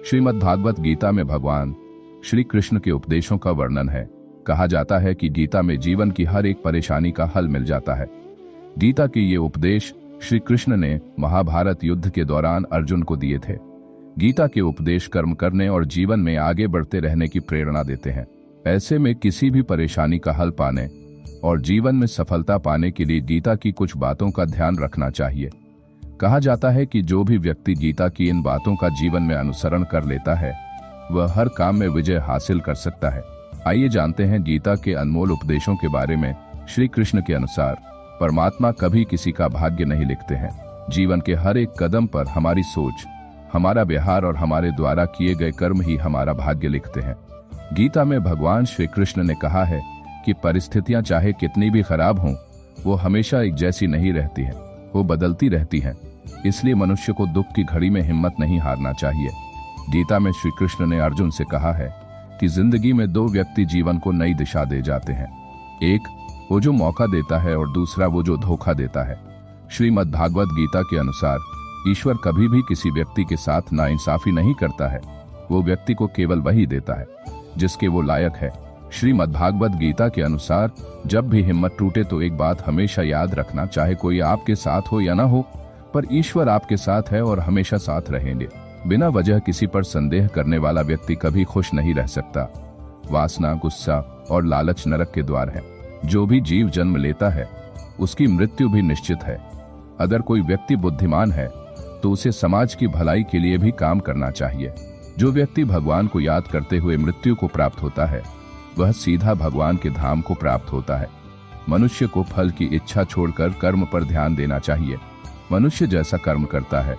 श्रीमद् भागवत गीता में भगवान श्री कृष्ण के उपदेशों का वर्णन है। कहा जाता है कि गीता में जीवन की हर एक परेशानी का हल मिल जाता है। गीता के ये उपदेश श्री कृष्ण ने महाभारत युद्ध के दौरान अर्जुन को दिए थे। गीता के उपदेश कर्म करने और जीवन में आगे बढ़ते रहने की प्रेरणा देते हैं। ऐसे में किसी भी परेशानी का हल पाने और जीवन में सफलता पाने के लिए गीता की कुछ बातों का ध्यान रखना चाहिए। कहा जाता है कि जो भी व्यक्ति गीता की इन बातों का जीवन में अनुसरण कर लेता है वह हर काम में विजय हासिल कर सकता है। आइए जानते हैं गीता के अनमोल उपदेशों के बारे में। श्री कृष्ण के अनुसार परमात्मा कभी किसी का भाग्य नहीं लिखते हैं। जीवन के हर एक कदम पर हमारी सोच, हमारा व्यवहार और हमारे द्वारा किए गए कर्म ही हमारा भाग्य लिखते हैं। गीता में भगवान श्री कृष्ण ने कहा है कि परिस्थितियां चाहे कितनी भी खराब हों, वो हमेशा एक जैसी नहीं रहती हैं, वो बदलती रहती हैं। इसलिए मनुष्य को दुख की घड़ी में हिम्मत नहीं हारना चाहिए। गीता में श्री कृष्ण ने अर्जुन से कहा है कि जिंदगी में दो व्यक्ति जीवन को नई दिशा दे जाते हैं। एक वो जो मौका देता है और दूसरा वो जो धोखा देता है। श्रीमद् भागवत गीता के अनुसार ईश्वर कभी भी किसी व्यक्ति के साथ नाइंसाफी नहीं करता है। वो व्यक्ति को केवल वही देता है जिसके वो लायक है। श्रीमद् भागवत गीता के अनुसार जब भी हिम्मत टूटे तो एक बात हमेशा याद रखना, चाहे कोई आपके साथ हो या ना हो, पर ईश्वर आपके साथ है और हमेशा साथ रहेंगे। बिना वजह किसी पर संदेह करने वाला व्यक्ति कभी खुश नहीं रह सकता। वासना, गुस्सा और लालच नरक के द्वार है। जो भी जीव जन्म लेता है उसकी मृत्यु भी निश्चित है। अगर कोई व्यक्ति बुद्धिमान है तो उसे समाज की भलाई के लिए भी काम करना चाहिए। जो व्यक्ति भगवान को याद करते हुए मृत्यु को प्राप्त होता है वह सीधा भगवान के धाम को प्राप्त होता है। मनुष्य को फल की इच्छा छोड़कर कर्म पर ध्यान देना चाहिए। मनुष्य जैसा कर्म करता है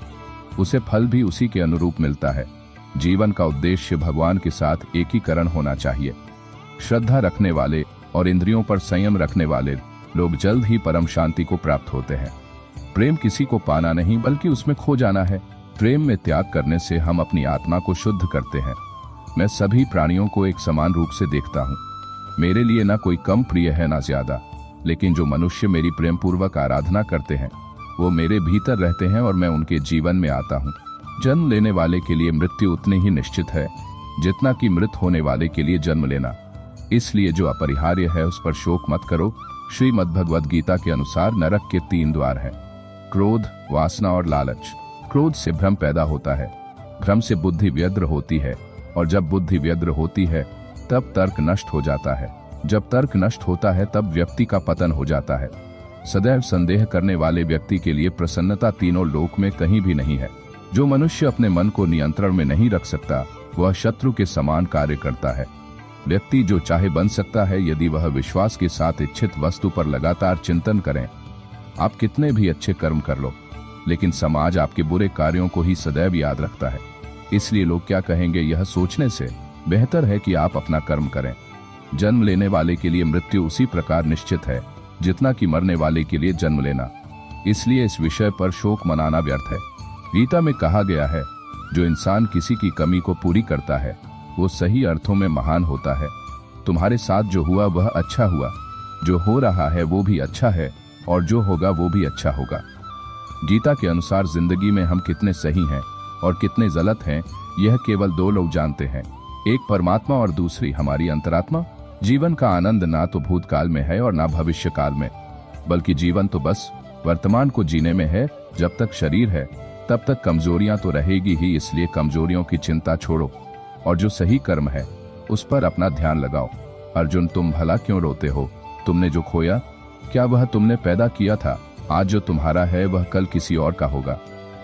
उसे फल भी उसी के अनुरूप मिलता है। जीवन का उद्देश्य भगवान के साथ एकीकरण होना चाहिए। श्रद्धा रखने वाले और इंद्रियों पर संयम रखने वाले लोग जल्द ही परम शांति को प्राप्त होते हैं। प्रेम किसी को पाना नहीं बल्कि उसमें खो जाना है। प्रेम में त्याग करने से हम अपनी आत्मा को शुद्ध करते हैं। मैं सभी प्राणियों को एक समान रूप से देखता हूँ। मेरे लिए ना कोई कम प्रिय है ना ज्यादा, लेकिन जो मनुष्य मेरी प्रेम पूर्वक आराधना करते हैं वो मेरे भीतर रहते हैं और मैं उनके जीवन में आता हूँ। जन्म लेने वाले के लिए मृत्यु उतनी ही निश्चित है जितना कि मृत होने वाले के लिए जन्म लेना। इसलिए जो अपरिहार्य है उस पर शोक मत करो। श्रीमद् भगवद गीता के अनुसार नरक के 3 द्वार हैं: क्रोध, वासना और लालच। क्रोध से भ्रम पैदा होता है। भ्रम से बुद्धि व्यग्र होती है और जब बुद्धि व्यग्र होती है तब तर्क नष्ट हो जाता है। जब तर्क नष्ट होता है तब व्यक्ति का पतन हो जाता है। सदैव संदेह करने वाले व्यक्ति के लिए प्रसन्नता तीनों लोक में कहीं भी नहीं है। जो मनुष्य अपने मन को नियंत्रण में नहीं रख सकता वह शत्रु के समान कार्य करता है। व्यक्ति जो चाहे बन सकता है यदि वह विश्वास के साथ इच्छित वस्तु पर लगातार चिंतन करें। आप कितने भी अच्छे कर्म कर लो, लेकिन समाज आपके बुरे कार्यों को ही सदैव याद रखता है। इसलिए लोग क्या कहेंगे यह सोचने से बेहतर है कि आप अपना कर्म करें। जन्म लेने वाले के लिए मृत्यु उसी प्रकार निश्चित है जितना कि मरने वाले के लिए जन्म लेना। इसलिए इस विषय पर शोक मनाना व्यर्थ है। गीता में कहा गया है, जो इंसान किसी की कमी को पूरी करता है वो सही अर्थों में महान होता है। तुम्हारे साथ जो हुआ वह अच्छा हुआ, जो हो रहा है वो भी अच्छा है और जो होगा वो भी अच्छा होगा। गीता के अनुसार जिंदगी में हम कितने सही हैं और कितने गलत हैं यह केवल 2 लोग जानते हैं, एक परमात्मा और दूसरी हमारी अंतरात्मा। जीवन का आनंद ना तो भूतकाल में है और ना भविष्य काल में, बल्कि जीवन तो बस वर्तमान को जीने में है। जब तक शरीर है तब तक कमजोरियां तो रहेगी ही, इसलिए कमजोरियों की चिंता छोड़ो और जो सही कर्म है उस पर अपना ध्यान लगाओ। अर्जुन, तुम भला क्यों रोते हो? तुमने जो खोया क्या वह तुमने पैदा किया था? आज जो तुम्हारा है वह कल किसी और का होगा,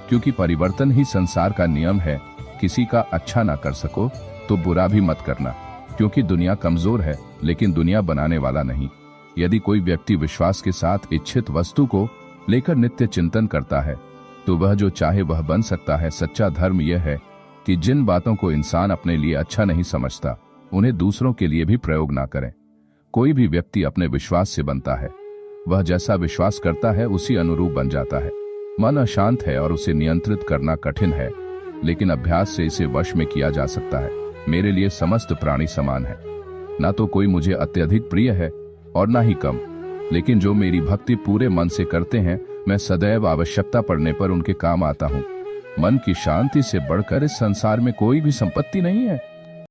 क्योंकि परिवर्तन ही संसार का नियम है। किसी का अच्छा ना कर सको तो बुरा भी मत करना, क्योंकि दुनिया कमजोर है लेकिन दुनिया बनाने वाला नहीं। यदि कोई व्यक्ति विश्वास के साथ इच्छित वस्तु को लेकर नित्य चिंतन करता है तो वह जो चाहे वह बन सकता है। सच्चा धर्म यह है कि जिन बातों को इंसान अपने लिए अच्छा नहीं समझता उन्हें दूसरों के लिए भी प्रयोग ना करें। कोई भी व्यक्ति अपने विश्वास से बनता है। वह जैसा विश्वास करता है उसी अनुरूप बन जाता है। मन अशांत है और उसे नियंत्रित करना कठिन है, लेकिन अभ्यास से इसे वश में किया जा सकता है। मेरे लिए समस्त प्राणी समान है। ना तो कोई मुझे अत्यधिक प्रिय है और ना ही कम, लेकिन जो मेरी भक्ति पूरे मन से करते हैं मैं सदैव आवश्यकता पड़ने पर उनके काम आता हूँ। मन की शांति से बढ़कर इस संसार में कोई भी संपत्ति नहीं है।